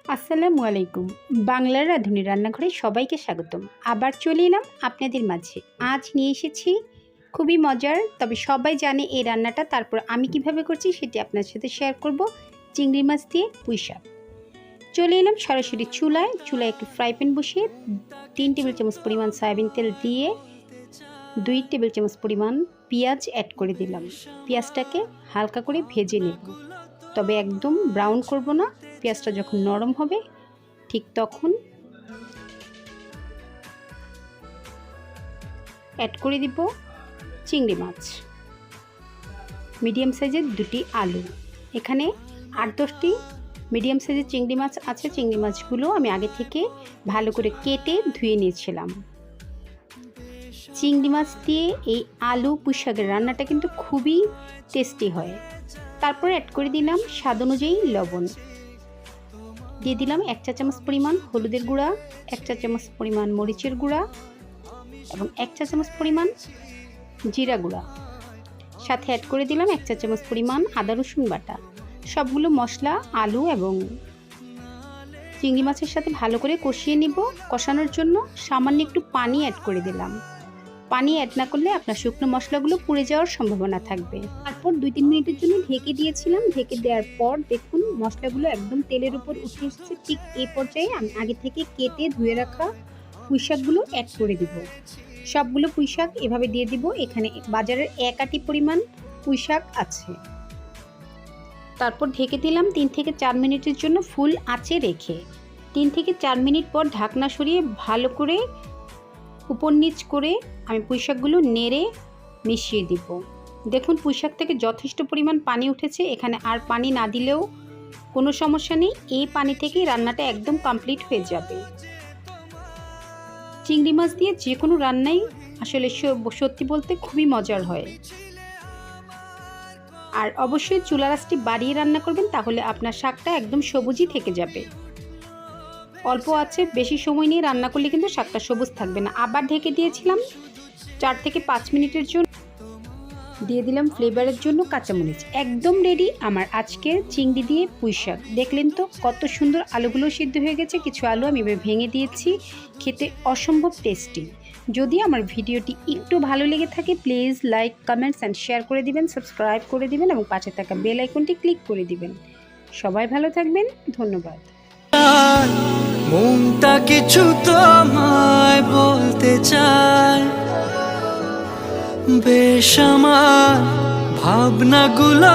আসসালামু আলাইকুম। বাংলার রাঁধুনি রান্নাঘরে সবাইকে স্বাগতম। আবার চলে এলাম আপনাদের মাঝে। আজ নিয়ে এসেছি খুবই মজার, তবে সবাই জানে এই রান্নাটা, তারপর আমি কিভাবে করছি সেটি আপনার সাথে শেয়ার করব। চিংড়ি মাছ দিয়ে পুঁই শাক। চলে এলাম সরাসরি চুলায় একটি ফ্রাই প্যান বসিয়ে 3 টেবিল চামচ পরিমাণ সয়াবিন তেল দিয়ে 2 টেবিল চামচ পরিমাণ পেঁয়াজ অ্যাড করে দিলাম। পেঁয়াজটাকে হালকা করে ভেজে নেব, তবে একদম ব্রাউন করব না। পেঁয়াজটা যখন নরম হবে ঠিক তখন অ্যাড করে দিব চিংড়ি মাছ, মিডিয়াম সাইজের 2টি আলু। এখানে 8-10টি মিডিয়াম সাইজের চিংড়ি মাছ আছে। চিংড়ি মাছগুলো আমি আগে থেকে ভালো করে কেটে ধুয়ে নিয়েছিলাম। চিংড়ি মাছ দিয়ে এই আলু পুঁই শাকের রান্নাটা কিন্তু খুবই টেস্টি হয়। তারপর অ্যাড করে দিলাম স্বাদ অনুযায়ী লবণ, দিয়ে দিলাম 1 চা চামচ পরিমাণ হলুদের গুঁড়া, 1 চা চামচ পরিমাণ মরিচের গুঁড়া এবং 1 চা চামচ পরিমাণ জিরা গুঁড়া। সাথে অ্যাড করে দিলাম 1 চা চামচ পরিমাণ আদা রসুন বাটা। সবগুলো মশলা আলু এবং চিংড়ি মাছের সাথে ভালো করে কষিয়ে নিব। কষানোর জন্য সামান্য একটু পানি অ্যাড করে দিলাম। পানি অ্যাড না করলে আপনার শুকনো মশলাগুলো পুড়ে যাওয়ার সম্ভাবনা থাকবে। তারপর 2-3 মিনিটের জন্য ঢেকে দিয়েছিলাম। ঢেকে দেওয়ার পর দেখুন মশলাগুলো একদম তেলের উপর উঠে এসেছে। ঠিক এই পর্যায়ে আমি আগে থেকে কেটে ধুয়ে রাখা পুঁই শাকগুলো অ্যাড করে দিব। সবগুলো পুঁই শাক এভাবে দিয়ে দিব। এখানে বাজারের 1 আটি পরিমাণ পুঁই শাক আছে। তারপর ঢেকে দিলাম 3 থেকে 4 মিনিটের জন্য ফুল আঁচে রেখে। 3 থেকে 4 মিনিট পর ঢাকনা সরিয়ে ভালো করে উপর নিচ করে আমি পুঁই শাকগুলো নেড়ে মিশিয়ে দিব। দেখুন পুঁই শাক থেকে যথেষ্ট পরিমাণ পানি উঠেছে। এখানে আর পানি না দিলেও কোনো সমস্যা নেই, এই পানি থেকেই রান্নাটা একদম কমপ্লিট হয়ে যাবে। চিংড়ি মাছ দিয়ে যে কোনো রান্নাই আসলে সত্যি বলতে খুবই মজার হয়। আর অবশ্যই চুলা আঁচটি বাড়িয়ে রান্না করবেন, তাহলে আপনার শাকটা একদম সবুজই থেকে যাবে। অল্প আছে বেশি সময় নিয়ে রান্না করলে কিন্তু শাকটা সবুজ থাকবে না। আবার ঢেকে দিয়েছিলাম 4 থেকে 5 মিনিটের জন্য। দিয়ে দিলাম ফ্লেভারের জন্য কাঁচামরিচ। একদম রেডি আমার আজকের চিংড়ি দিয়ে পুঁই শাক। দেখলেন তো কত সুন্দর, আলুগুলো সিদ্ধ হয়ে গেছে। কিছু আলু আমি ভেঙে দিয়েছি। খেতে অসম্ভব টেস্টি। যদি আমার ভিডিওটি একটু ভালো লেগে থাকে please like, comments and share করে দিবেন, সাবস্ক্রাইব করে দিবেন এবং পাশে থাকা বেল আইকনটি ক্লিক করে দিবেন। সবাই ভালো থাকবেন, ধন্যবাদ। মনটা কিছু তোমায় বলতে চায়, বেশ আমার ভাবনাগুলো